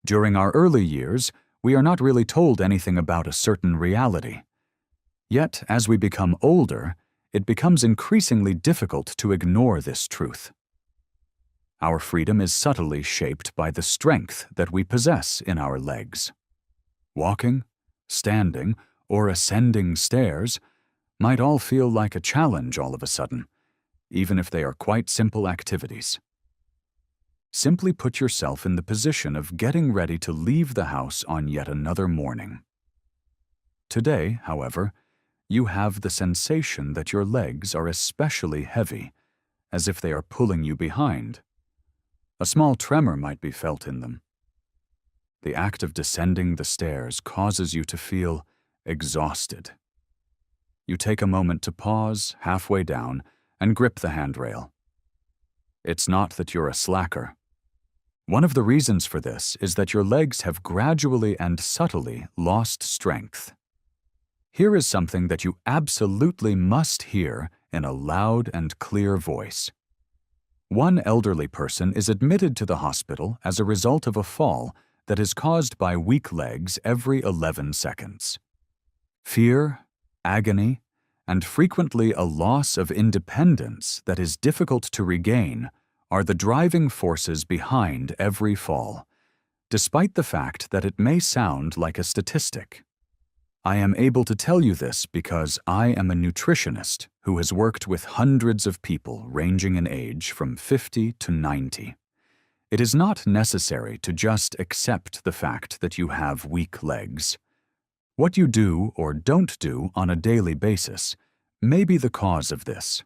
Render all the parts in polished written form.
During our early years, we are not really told anything about a certain reality. Yet, as we become older, it becomes increasingly difficult to ignore this truth. Our freedom is subtly shaped by the strength that we possess in our legs. Walking, standing, or ascending stairs might all feel like a challenge all of a sudden, even if they are quite simple activities. Simply put yourself in the position of getting ready to leave the house on yet another morning. Today, however, you have the sensation that your legs are especially heavy, as if they are pulling you behind. A small tremor might be felt in them. The act of descending the stairs causes you to feel exhausted. You take a moment to pause halfway down and grip the handrail. It's not that you're a slacker. One of the reasons for this is that your legs have gradually and subtly lost strength. Here is something that you absolutely must hear in a loud and clear voice. One elderly person is admitted to the hospital as a result of a fall that is caused by weak legs every 11 seconds. Fear, agony, and frequently a loss of independence that is difficult to regain are the driving forces behind every fall, despite the fact that it may sound like a statistic. I am able to tell you this because I am a nutritionist who has worked with hundreds of people ranging in age from 50 to 90. It is not necessary to just accept the fact that you have weak legs. What you do or don't do on a daily basis may be the cause of this.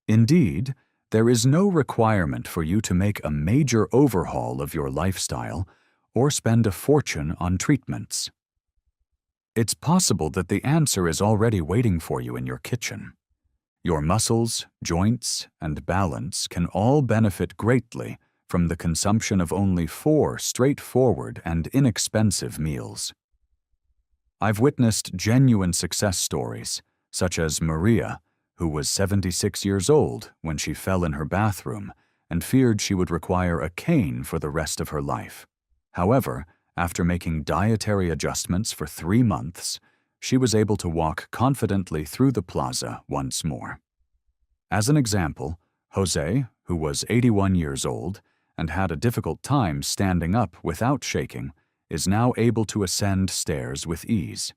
Indeed, there is no requirement for you to make a major overhaul of your lifestyle or spend a fortune on treatments. It's possible that the answer is already waiting for you in your kitchen. Your muscles, joints, and balance can all benefit greatly from the consumption of only 4 straightforward and inexpensive meals. I've witnessed genuine success stories, such as Maria, who was 76 years old when she fell in her bathroom and feared she would require a cane for the rest of her life. However, after making dietary adjustments for 3 months, she was able to walk confidently through the plaza once more. As an example, Jose, who was 81 years old and had a difficult time standing up without shaking, is now able to ascend stairs with ease.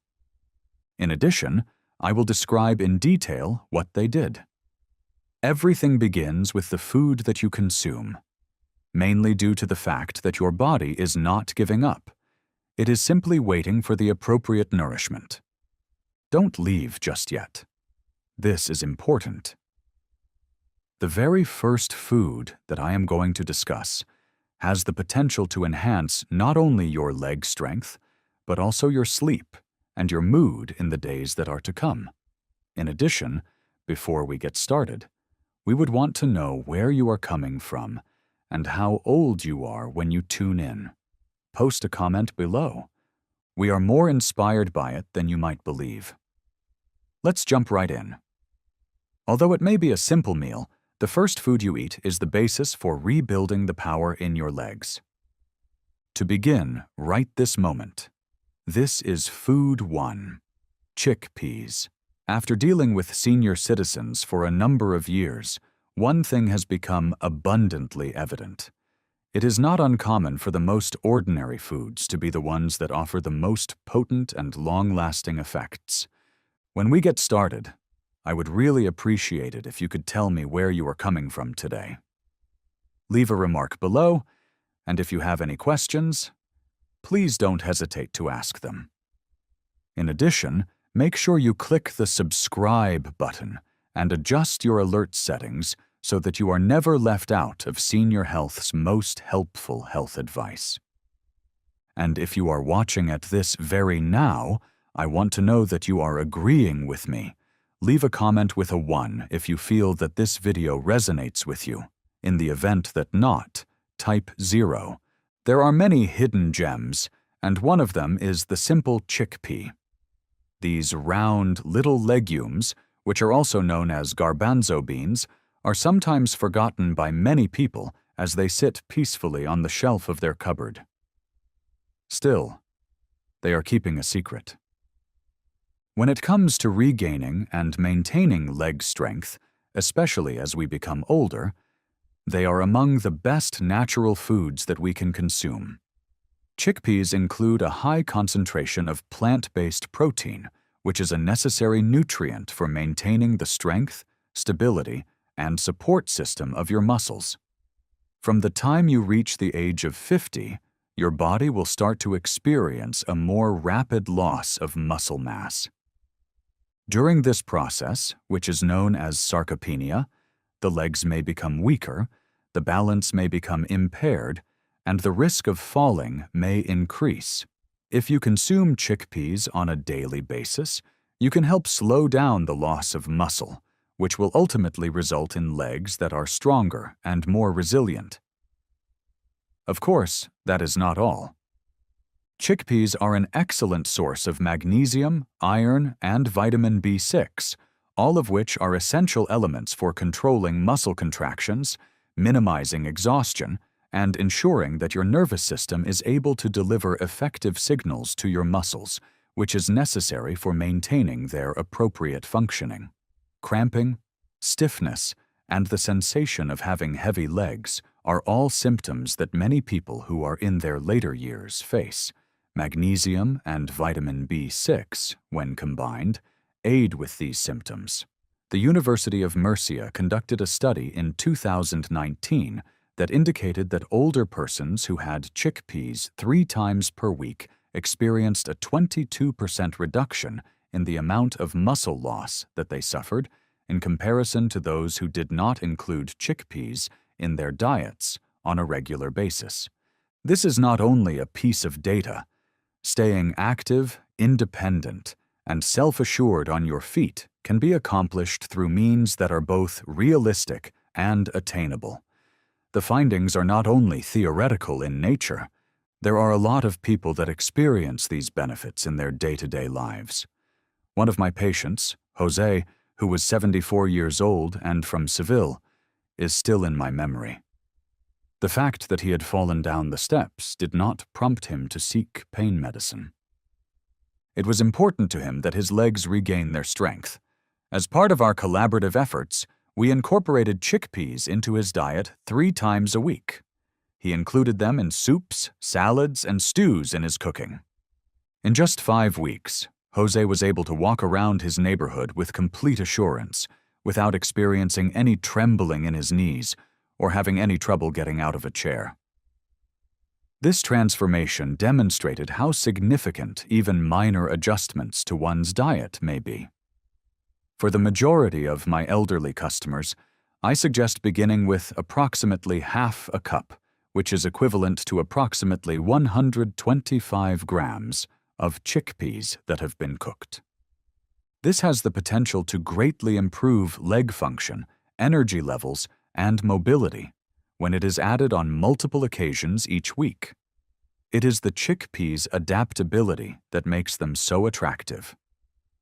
In addition, I will describe in detail what they did. Everything begins with the food that you consume, mainly due to the fact that your body is not giving up. It is simply waiting for the appropriate nourishment. Don't leave just yet. This is important. The very first food that I am going to discuss has the potential to enhance not only your leg strength, but also your sleep and your mood in the days that are to come. In addition, before we get started, we would want to know where you are coming from and how old you are when you tune in. Post a comment below. We are more inspired by it than you might believe. Let's jump right in. Although it may be a simple meal, the first food you eat is the basis for rebuilding the power in your legs. To begin right this moment, this is Food 1, chickpeas. After dealing with senior citizens for a number of years, one thing has become abundantly evident. It is not uncommon for the most ordinary foods to be the ones that offer the most potent and long-lasting effects. When we get started, I would really appreciate it if you could tell me where you are coming from today. Leave a remark below, and if you have any questions, please don't hesitate to ask them. In addition, make sure you click the subscribe button and adjust your alert settings so that you are never left out of Senior Health's most helpful health advice. And if you are watching at this very now, I want to know that you are agreeing with me. Leave a comment with a 1 if you feel that this video resonates with you. In the event that not, type 0. There are many hidden gems, and one of them is the simple chickpea. These round little legumes, which are also known as garbanzo beans, are sometimes forgotten by many people as they sit peacefully on the shelf of their cupboard. Still, they are keeping a secret. When it comes to regaining and maintaining leg strength, especially as we become older, they are among the best natural foods that we can consume. Chickpeas include a high concentration of plant-based protein, which is a necessary nutrient for maintaining the strength, stability, and support system of your muscles. From the time you reach the age of 50, your body will start to experience a more rapid loss of muscle mass. During this process, which is known as sarcopenia, the legs may become weaker, the balance may become impaired, and the risk of falling may increase. If you consume chickpeas on a daily basis, you can help slow down the loss of muscle, which will ultimately result in legs that are stronger and more resilient. Of course, that is not all. Chickpeas are an excellent source of magnesium, iron, and vitamin B6, all of which are essential elements for controlling muscle contractions, minimizing exhaustion, and ensuring that your nervous system is able to deliver effective signals to your muscles, which is necessary for maintaining their appropriate functioning. Cramping, stiffness, and the sensation of having heavy legs are all symptoms that many people who are in their later years face. Magnesium and vitamin B6, when combined, aid with these symptoms. The University of Murcia conducted a study in 2019 that indicated that older persons who had chickpeas 3 times per week experienced a 22% reduction in the amount of muscle loss that they suffered in comparison to those who did not include chickpeas in their diets on a regular basis. This is not only a piece of data. Staying active, independent, and self-assured on your feet can be accomplished through means that are both realistic and attainable. The findings are not only theoretical in nature. There are a lot of people that experience these benefits in their day-to-day lives. One of my patients, Jose, who was 74 years old and from Seville, is still in my memory. The fact that he had fallen down the steps did not prompt him to seek pain medicine. It was important to him that his legs regain their strength. As part of our collaborative efforts, we incorporated chickpeas into his diet 3 times a week. He included them in soups, salads, and stews in his cooking. In just 5 weeks, Jose was able to walk around his neighborhood with complete assurance, without experiencing any trembling in his knees or having any trouble getting out of a chair. This transformation demonstrated how significant even minor adjustments to one's diet may be. For the majority of my elderly customers, I suggest beginning with approximately half a cup, which is equivalent to approximately 125 grams of chickpeas that have been cooked. This has the potential to greatly improve leg function, energy levels, and mobility when it is added on multiple occasions each week. It is the chickpeas' adaptability that makes them so attractive.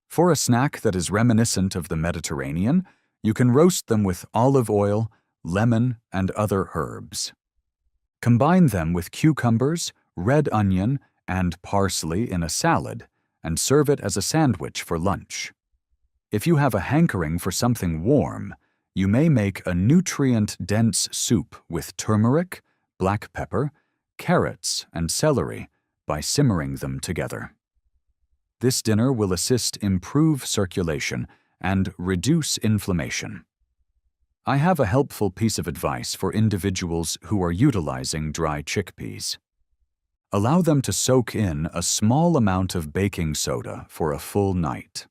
For a snack that is reminiscent of the Mediterranean, you can roast them with olive oil, lemon, and other herbs. Combine them with cucumbers, red onion, and parsley in a salad, and serve it as a sandwich for lunch. If you have a hankering for something warm, you may make a nutrient-dense soup with turmeric, black pepper, carrots, and celery by simmering them together. This dinner will assist improve circulation and reduce inflammation. I have a helpful piece of advice for individuals who are utilizing dry chickpeas. Allow them to soak in a small amount of baking soda for a full night.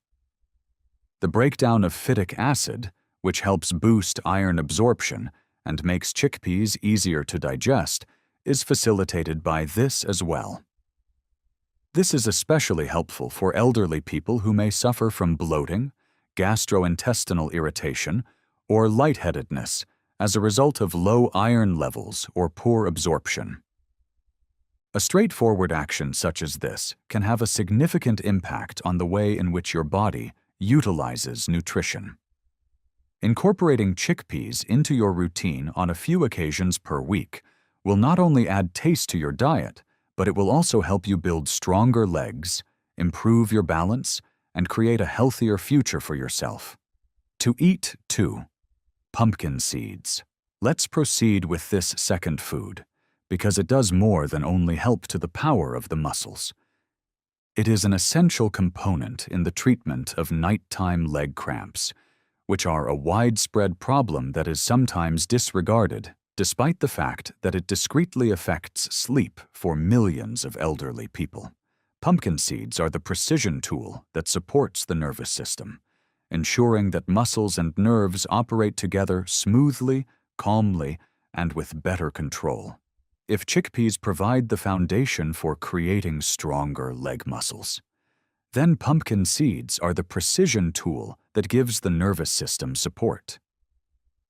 The breakdown of phytic acid, which helps boost iron absorption and makes chickpeas easier to digest, is facilitated by this as well. This is especially helpful for elderly people who may suffer from bloating, gastrointestinal irritation, or lightheadedness as a result of low iron levels or poor absorption. A straightforward action such as this can have a significant impact on the way in which your body utilizes nutrition. Incorporating chickpeas into your routine on a few occasions per week will not only add taste to your diet, but it will also help you build stronger legs, improve your balance, and create a healthier future for yourself. To eat, too. Pumpkin seeds. Let's proceed with this second food, because it does more than only help to the power of the muscles. It is an essential component in the treatment of nighttime leg cramps, which are a widespread problem that is sometimes disregarded, despite the fact that it discreetly affects sleep for millions of elderly people. Pumpkin seeds are the precision tool that supports the nervous system, ensuring that muscles and nerves operate together smoothly, calmly, and with better control. If chickpeas provide the foundation for creating stronger leg muscles, then pumpkin seeds are the precision tool that gives the nervous system support.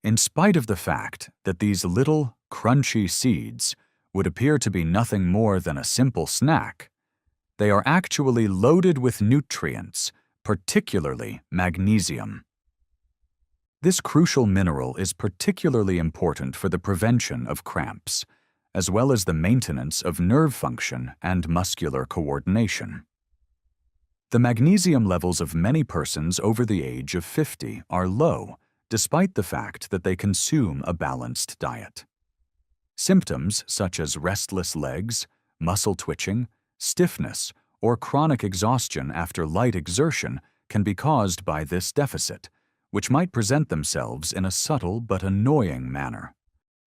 In spite of the fact that these little, crunchy seeds would appear to be nothing more than a simple snack, they are actually loaded with nutrients, particularly magnesium. This crucial mineral is particularly important for the prevention of cramps, as well as the maintenance of nerve function and muscular coordination. The magnesium levels of many persons over the age of 50 are low, despite the fact that they consume a balanced diet. Symptoms such as restless legs, muscle twitching, stiffness, or chronic exhaustion after light exertion can be caused by this deficit, which might present themselves in a subtle but annoying manner.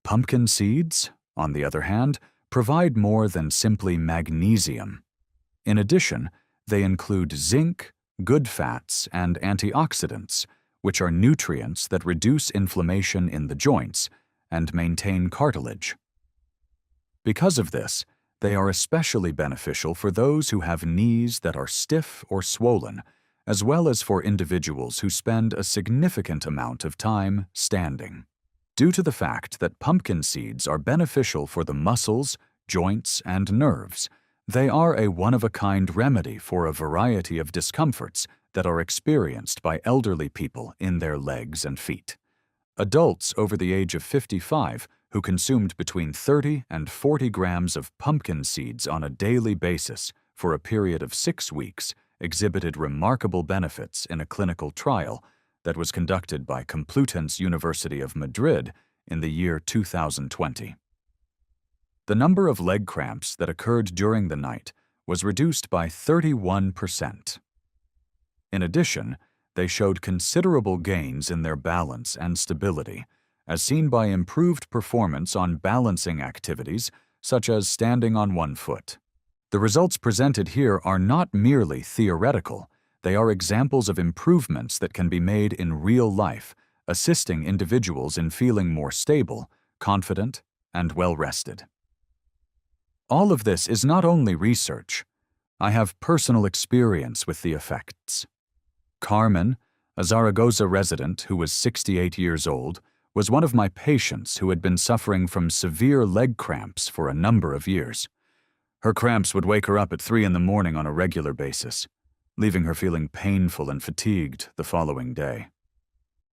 Pumpkin seeds, on the other hand, provide more than simply magnesium. In addition, they include zinc, good fats, and antioxidants, which are nutrients that reduce inflammation in the joints and maintain cartilage. Because of this, they are especially beneficial for those who have knees that are stiff or swollen, as well as for individuals who spend a significant amount of time standing. Due to the fact that pumpkin seeds are beneficial for the muscles, joints, and nerves, they are a one-of-a-kind remedy for a variety of discomforts that are experienced by elderly people in their legs and feet. Adults over the age of 55 who consumed between 30 and 40 grams of pumpkin seeds on a daily basis for a period of 6 weeks exhibited remarkable benefits in a clinical trial that was conducted by Complutense University of Madrid in the year 2020. The number of leg cramps that occurred during the night was reduced by 31%. In addition, they showed considerable gains in their balance and stability, as seen by improved performance on balancing activities such as standing on one foot. The results presented here are not merely theoretical. They are examples of improvements that can be made in real life, assisting individuals in feeling more stable, confident, and well-rested. All of this is not only research. I have personal experience with the effects. Carmen, a Zaragoza resident who was 68 years old, was one of my patients who had been suffering from severe leg cramps for a number of years. Her cramps would wake her up at 3 in the morning on a regular basis, leaving her feeling painful and fatigued the following day.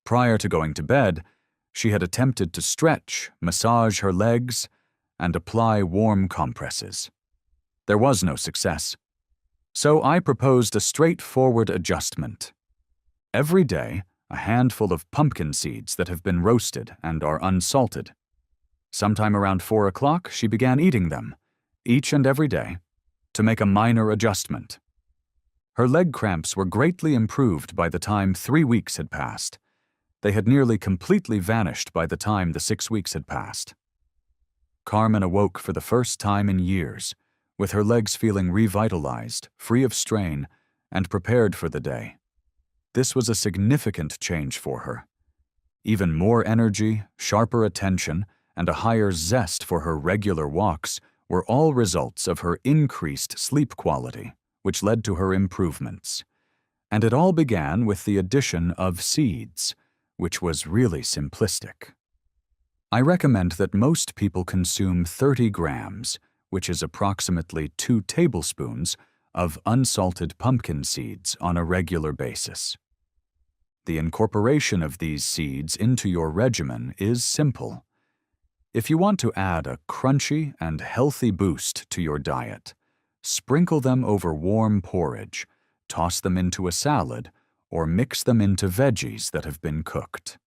Prior to going to bed, she had attempted to stretch, massage her legs, and apply warm compresses. There was no success. So I proposed a straightforward adjustment. Every day, a handful of pumpkin seeds that have been roasted and are unsalted. Sometime around 4 o'clock, she began eating them, each and every day, to make a minor adjustment. Her leg cramps were greatly improved by the time 3 weeks had passed. They had nearly completely vanished by the time the 6 weeks had passed. Carmen awoke for the first time in years, with her legs feeling revitalized, free of strain, and prepared for the day. This was a significant change for her. Even more energy, sharper attention, and a higher zest for her regular walks were all results of her increased sleep quality, which led to her improvements. And it all began with the addition of seeds, which was really simplistic. I recommend that most people consume 30 grams, which is approximately 2 tablespoons, of unsalted pumpkin seeds on a regular basis. The incorporation of these seeds into your regimen is simple. If you want to add a crunchy and healthy boost to your diet, sprinkle them over warm porridge, toss them into a salad, or mix them into veggies that have been cooked.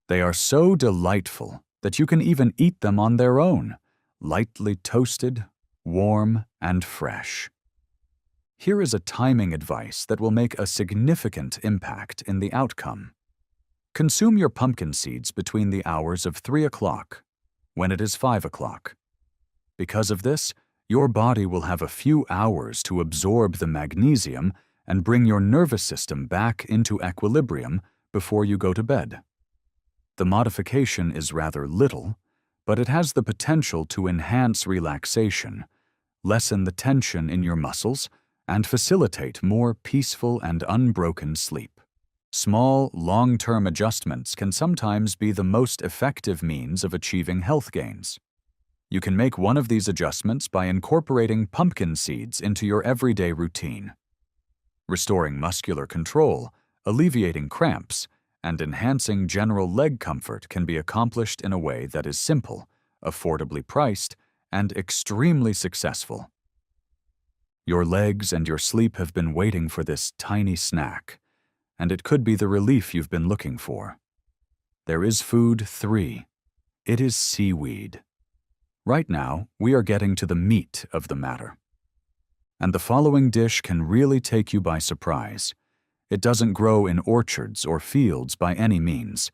They are so delightful that you can even eat them on their own, lightly toasted, warm, and fresh. Here is a timing advice that will make a significant impact in the outcome. Consume your pumpkin seeds between the hours of 3 o'clock, when it is 5 o'clock. Because of this, your body will have a few hours to absorb the magnesium and bring your nervous system back into equilibrium before you go to bed. The modification is rather little, but it has the potential to enhance relaxation, lessen the tension in your muscles, and facilitate more peaceful and unbroken sleep. Small, long-term adjustments can sometimes be the most effective means of achieving health gains. You can make one of these adjustments by incorporating pumpkin seeds into your everyday routine. Restoring muscular control, alleviating cramps, and enhancing general leg comfort can be accomplished in a way that is simple, affordably priced, and extremely successful. Your legs and your sleep have been waiting for this tiny snack, and it could be the relief you've been looking for. There is food 3. It is seaweed. Right now, we are getting to the meat of the matter. And the following dish can really take you by surprise. It doesn't grow in orchards or fields by any means.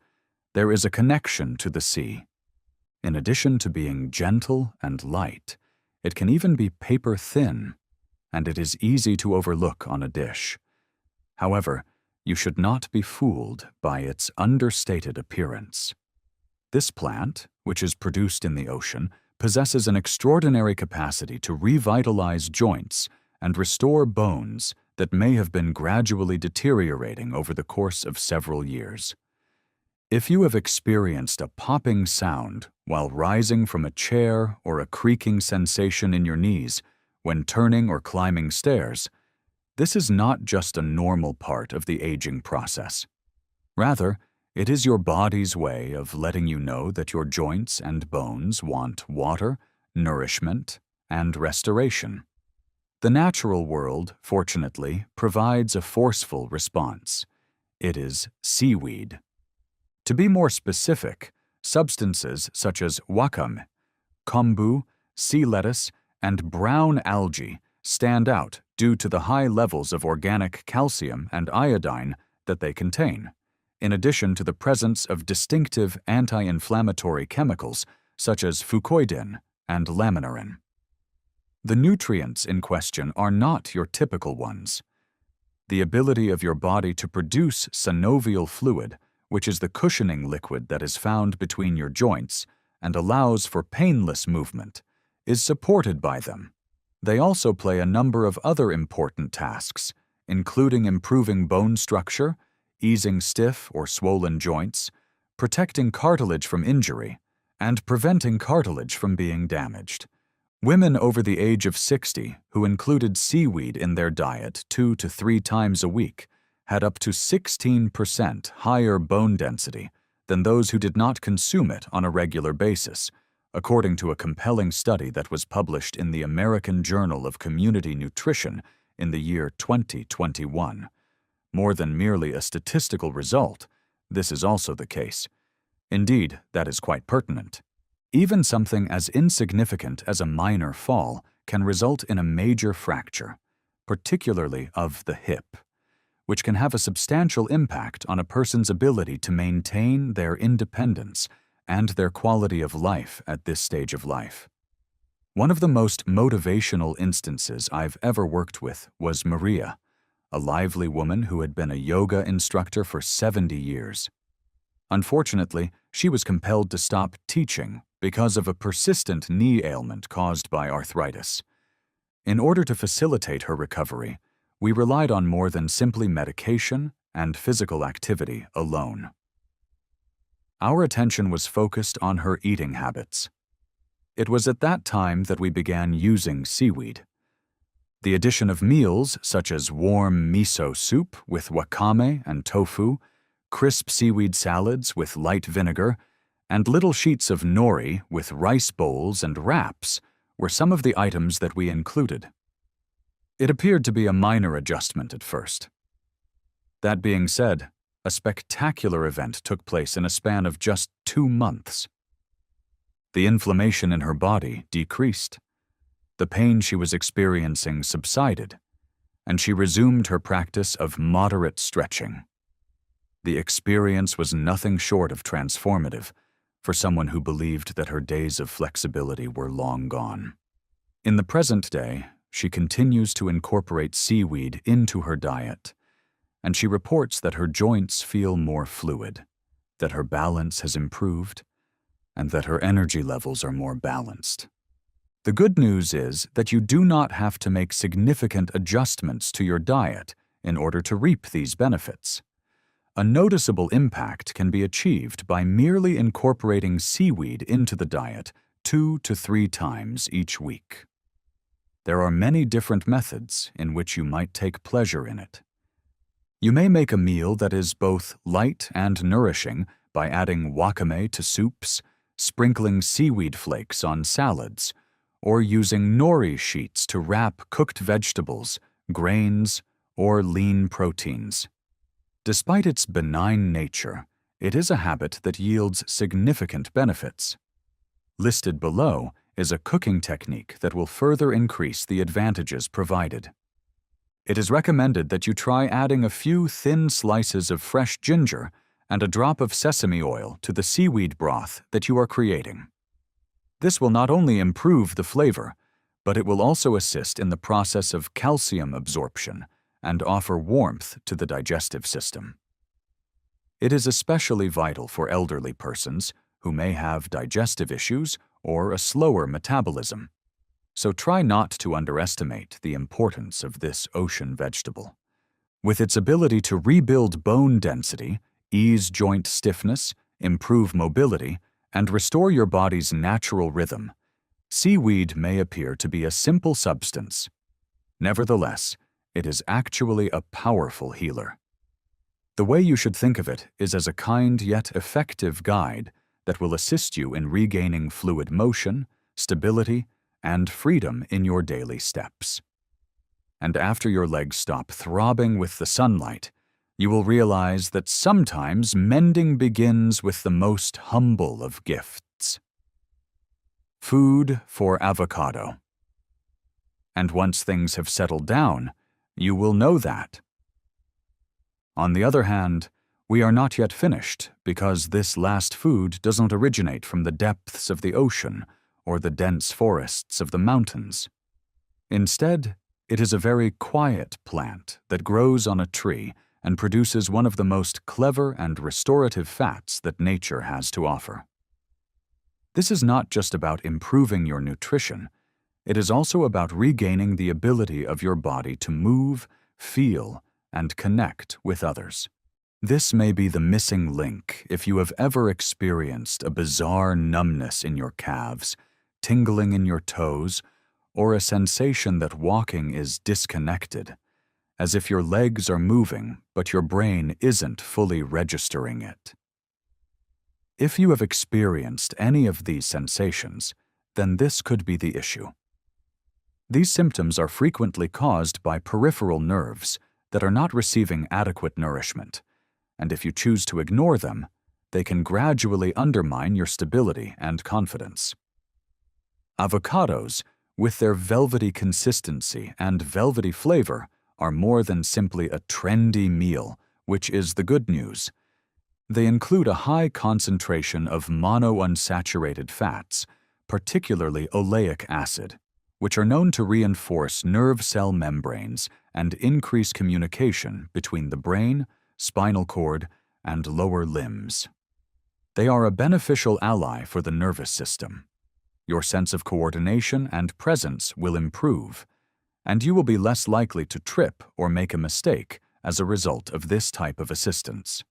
There is a connection to the sea. In addition to being gentle and light, it can even be paper thin, and it is easy to overlook on a dish. However, you should not be fooled by its understated appearance. This plant, which is produced in the ocean, possesses an extraordinary capacity to revitalize joints and restore bones that may have been gradually deteriorating over the course of several years. If you have experienced a popping sound while rising from a chair or a creaking sensation in your knees when turning or climbing stairs, this is not just a normal part of the aging process. Rather, it is your body's way of letting you know that your joints and bones want water, nourishment, and restoration. The natural world, fortunately, provides a forceful response. It is seaweed. To be more specific, substances such as wakame, kombu, sea lettuce, and brown algae stand out due to the high levels of organic calcium and iodine that they contain, in addition to the presence of distinctive anti-inflammatory chemicals such as fucoidin and laminorin. The nutrients in question are not your typical ones. The ability of your body to produce synovial fluid, which is the cushioning liquid that is found between your joints and allows for painless movement, is supported by them. They also play a number of other important tasks, including improving bone structure, easing stiff or swollen joints, protecting cartilage from injury, and preventing cartilage from being damaged. Women over the age of 60 who included seaweed in their diet 2 to 3 times a week had up to 16% higher bone density than those who did not consume it on a regular basis, according to a compelling study that was published in the American Journal of Community Nutrition in the year 2021. More than merely a statistical result, this is also the case. Indeed, that is quite pertinent. Even something as insignificant as a minor fall can result in a major fracture, particularly of the hip, which can have a substantial impact on a person's ability to maintain their independence and their quality of life at this stage of life. One of the most motivational instances I've ever worked with was Maria, a lively woman who had been a yoga instructor for 70 years. Unfortunately, she was compelled to stop teaching because of a persistent knee ailment caused by arthritis. In order to facilitate her recovery, we relied on more than simply medication and physical activity alone. Our attention was focused on her eating habits. It was at that time that we began using seaweed. The addition of meals such as warm miso soup with wakame and tofu, crisp seaweed salads with light vinegar, and little sheets of nori with rice bowls and wraps were some of the items that we included. It appeared to be a minor adjustment at first. That being said, a spectacular event took place in a span of just 2 months. The inflammation in her body decreased. The pain she was experiencing subsided, and she resumed her practice of moderate stretching. The experience was nothing short of transformative for someone who believed that her days of flexibility were long gone. In the present day, she continues to incorporate seaweed into her diet, and she reports that her joints feel more fluid, that her balance has improved, and that her energy levels are more balanced. The good news is that you do not have to make significant adjustments to your diet in order to reap these benefits. A noticeable impact can be achieved by merely incorporating seaweed into the diet 2 to 3 times each week. There are many different methods in which you might take pleasure in it. You may make a meal that is both light and nourishing by adding wakame to soups, sprinkling seaweed flakes on salads, or using nori sheets to wrap cooked vegetables, grains, or lean proteins. Despite its benign nature, it is a habit that yields significant benefits. Listed below is a cooking technique that will further increase the advantages provided. It is recommended that you try adding a few thin slices of fresh ginger and a drop of sesame oil to the seaweed broth that you are creating. This will not only improve the flavor, but it will also assist in the process of calcium absorption and offer warmth to the digestive system. It is especially vital for elderly persons who may have digestive issues or a slower metabolism, so try not to underestimate the importance of this ocean vegetable. With its ability to rebuild bone density, ease joint stiffness, improve mobility, and restore your body's natural rhythm, seaweed may appear to be a simple substance. Nevertheless, it is actually a powerful healer. The way you should think of it is as a kind yet effective guide that will assist you in regaining fluid motion, stability, and freedom in your daily steps. And after your legs stop throbbing with the sunlight, you will realize that sometimes mending begins with the most humble of gifts. Food for avocado. And once things have settled down, you will know that. On the other hand, we are not yet finished because this last food doesn't originate from the depths of the ocean or the dense forests of the mountains. Instead, it is a very quiet plant that grows on a tree and produces one of the most clever and restorative fats that nature has to offer. This is not just about improving your nutrition. It is also about regaining the ability of your body to move, feel, and connect with others. This may be the missing link if you have ever experienced a bizarre numbness in your calves, tingling in your toes, or a sensation that walking is disconnected, as if your legs are moving but your brain isn't fully registering it. If you have experienced any of these sensations, then this could be the issue. These symptoms are frequently caused by peripheral nerves that are not receiving adequate nourishment, and if you choose to ignore them, they can gradually undermine your stability and confidence. Avocados, with their velvety consistency and velvety flavor, are more than simply a trendy meal, which is the good news. They include a high concentration of monounsaturated fats, particularly oleic acid, which are known to reinforce nerve cell membranes and increase communication between the brain, spinal cord, and lower limbs. They are a beneficial ally for the nervous system. Your sense of coordination and presence will improve, and you will be less likely to trip or make a mistake as a result of this type of assistance.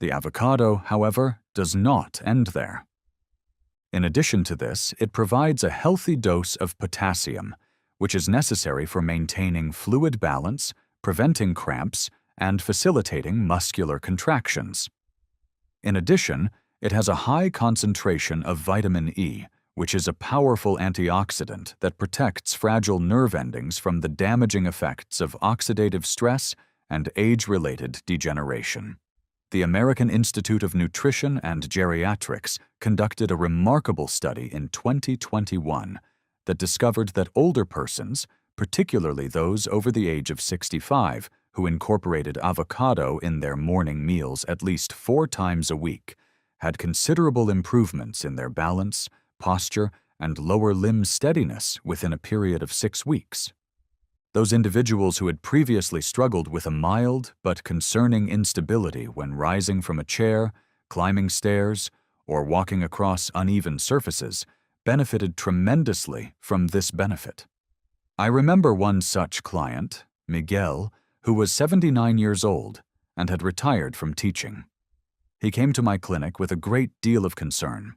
The avocado, however, does not end there. In addition to this, it provides a healthy dose of potassium, which is necessary for maintaining fluid balance, preventing cramps, and facilitating muscular contractions. In addition, It has a high concentration of vitamin E, which is a powerful antioxidant that protects fragile nerve endings from the damaging effects of oxidative stress and age-related degeneration. The American Institute of Nutrition and Geriatrics conducted a remarkable study in 2021 that discovered that older persons, particularly those over the age of 65, who incorporated avocado in their morning meals at least 4 times a week, had considerable improvements in their balance, posture, and lower limb steadiness within a period of 6 weeks. Those individuals who had previously struggled with a mild but concerning instability when rising from a chair, climbing stairs, or walking across uneven surfaces benefited tremendously from this benefit. I remember one such client, Miguel, who was 79 years old and had retired from teaching. He came to my clinic with a great deal of concern.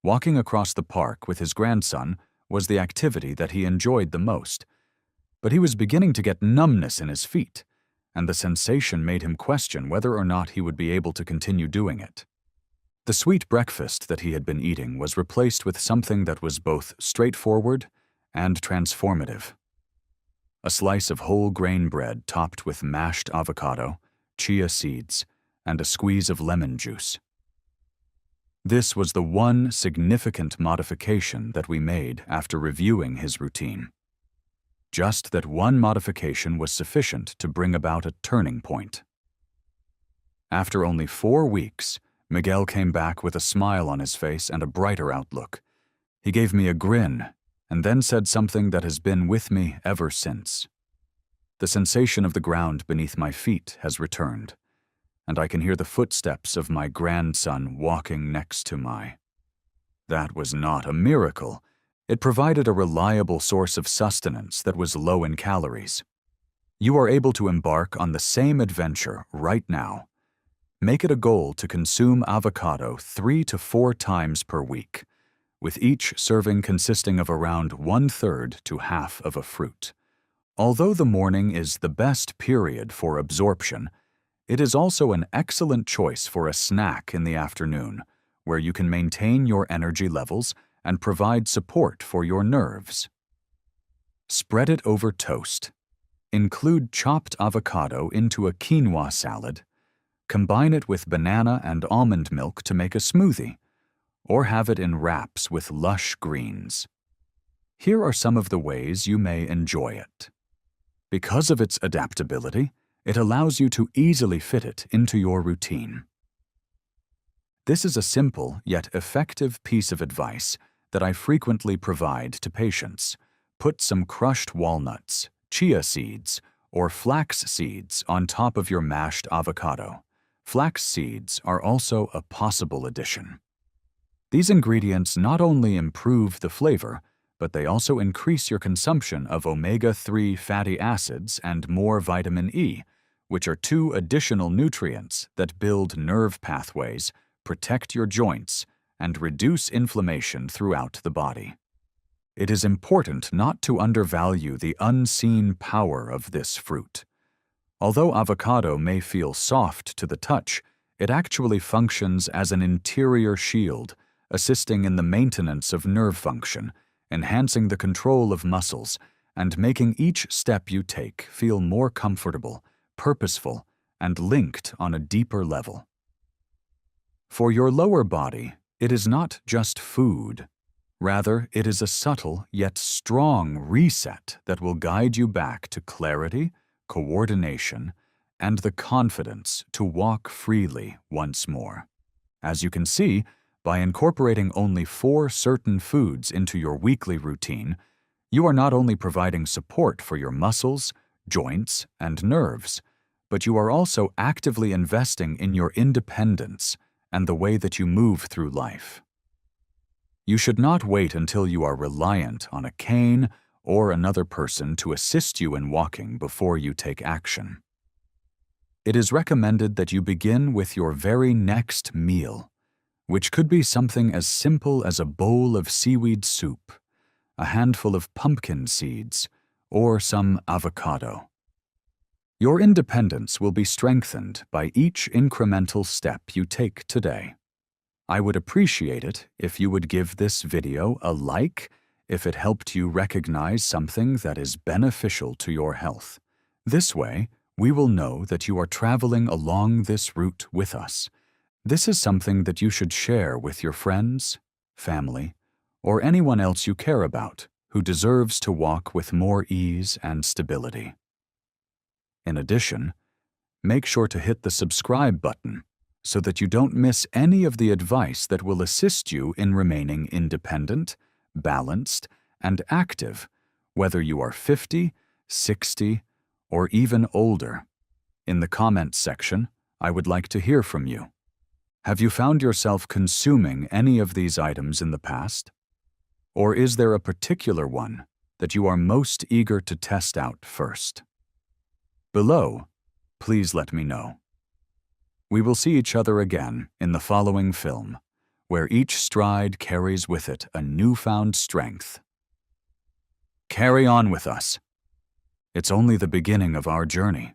Walking across the park with his grandson was the activity that he enjoyed the most, but he was beginning to get numbness in his feet, and the sensation made him question whether or not he would be able to continue doing it. The sweet breakfast that he had been eating was replaced with something that was both straightforward and transformative. A slice of whole grain bread topped with mashed avocado, chia seeds, and a squeeze of lemon juice. This was the one significant modification that we made after reviewing his routine. Just that one modification was sufficient to bring about a turning point. After only 4 weeks, Miguel came back with a smile on his face and a brighter outlook. He gave me a grin and then said something that has been with me ever since. The sensation of the ground beneath my feet has returned, and I can hear the footsteps of my grandson walking next to my. That was not a miracle. It provided a reliable source of sustenance that was low in calories. You are able to embark on the same adventure right now. Make it a goal to consume avocado 3 to 4 times per week, with each serving consisting of around 1/3 to half of a fruit. Although the morning is the best period for absorption, it is also an excellent choice for a snack in the afternoon, where you can maintain your energy levels and provide support for your nerves. Spread it over toast. Include chopped avocado into a quinoa salad. Combine it with banana and almond milk to make a smoothie, or have it in wraps with lush greens. Here are some of the ways you may enjoy it. Because of its adaptability, it allows you to easily fit it into your routine. This is a simple yet effective piece of advice that I frequently provide to patients. Put some crushed walnuts, chia seeds, or flax seeds on top of your mashed avocado. Flax seeds are also a possible addition. These ingredients not only improve the flavor, but they also increase your consumption of omega-3 fatty acids and more vitamin E, which are 2 additional nutrients that build nerve pathways, protect your joints, and reduce inflammation throughout the body. It is important not to undervalue the unseen power of this fruit. Although avocado may feel soft to the touch, it actually functions as an interior shield, assisting in the maintenance of nerve function, enhancing the control of muscles, and making each step you take feel more comfortable, purposeful, and linked on a deeper level. For your lower body, it is not just food. Rather, it is a subtle yet strong reset that will guide you back to clarity, coordination, and the confidence to walk freely once more. As you can see, by incorporating only 4 certain foods into your weekly routine, you are not only providing support for your muscles, joints, and nerves, but you are also actively investing in your independence and the way that you move through life. You should not wait until you are reliant on a cane or another person to assist you in walking before you take action. It is recommended that you begin with your very next meal, which could be something as simple as a bowl of seaweed soup, a handful of pumpkin seeds, or some avocado. Your independence will be strengthened by each incremental step you take today. I would appreciate it if you would give this video a like if it helped you recognize something that is beneficial to your health. This way, we will know that you are traveling along this route with us. This is something that you should share with your friends, family, or anyone else you care about who deserves to walk with more ease and stability. In addition, make sure to hit the subscribe button so that you don't miss any of the advice that will assist you in remaining independent, balanced, and active, whether you are 50, 60, or even older. In the comments section, I would like to hear from you. Have you found yourself consuming any of these items in the past? Or is there a particular one that you are most eager to test out first? Below, please let me know. We will see each other again in the following film, where each stride carries with it a newfound strength. Carry on with us. It's only the beginning of our journey.